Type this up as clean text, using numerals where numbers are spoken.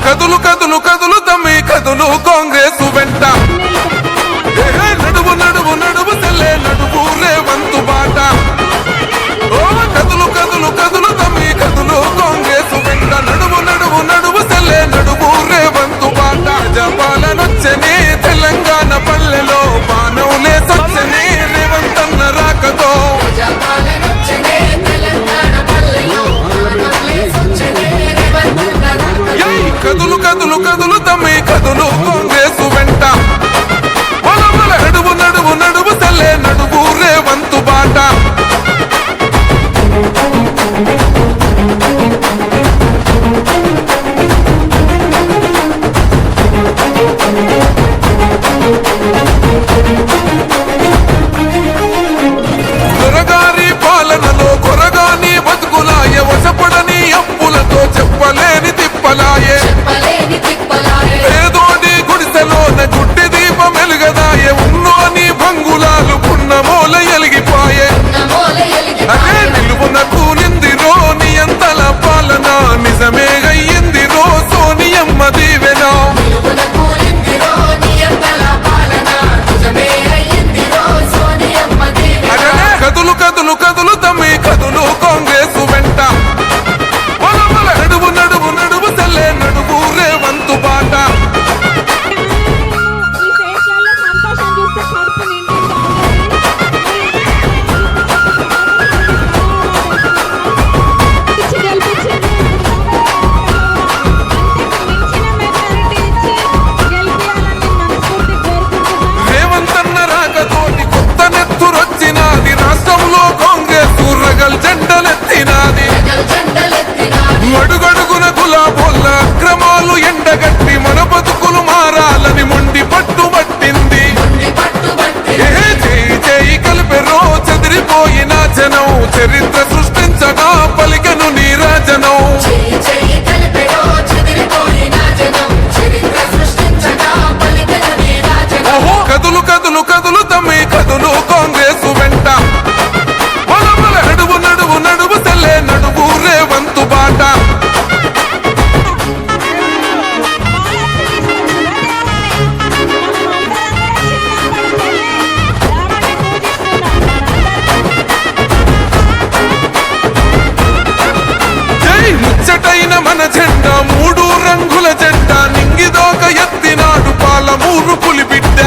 కదులు కదులు కదులు తమ్మి కదులు కాంగ్రెస్ వెంట నడువు నడువు నడువు తెల్లే నడువు రేవంతు బాట కదులు కదులు కదులు తమ్మి కదులు కాంగ్రెస్ వెంట నడువు నడువు నడువు తెల్లే నడువు రేవంతు బాట జపాలనొచ్చని తెలంగాణ పల్లెలో బాణవులే సచ్చని రేవంతన్న రాకతో కదులు కదులు కదులు తమ్మి కదులు కాంగ్రెస్ వెంట నడువు నడువు నడువు తెల్లే నడువు రేవంతు బాట దొరగారి పాలనలో కొరగాని బతుకులాయ వశపడని అప్పులతో చెప్పలేని తిప్పలాయే ఏదోని గుడిసెలోన గుడ్డి దీపం వెలుగదాయే ఉన్నోని భంగులాలు పున్నమూల ఎలిగిపాయే అదే నిలువునకు నిందిరో నియంతల పాలన నిజమే అయ్యిందిరో సోనియమ్మ దీవెనా కదులు కదులు కదులు తమ్మి కదులు కాంగ్రెస్ వెంట నడువు నడువు నడువు తెల్లే నడువు రేవంతు బాట రేవంతన్న రాకతోటి కొత్త నెత్తురొచ్చినాది రాష్ట్రంలో కాంగ్రెస్ రగల్ జెండలెత్తినాది అడుగడుగున గులాబోళ్ళ అక్రమాలు ఎండగట్టి మన బతుకులు మారాలని మొండి పట్టుబట్టింది చేయి చేయి కలిపెరో చెదిరిపోయిన జనం చరిత్ర సృష్టించగా పలికెను నీరాజనం కదులు కదులు కదులు తమ్మి కదులు కాంగ్రెస్ వెంట నడువు నడువు నడువు తెల్లే నడువు రేవంతు బాట జై ముచ్చటైన మన జెండా మూడు రంగుల జెండా నింగిదోక ఎత్తినాడు పాలమూరు పులిబిడ్డ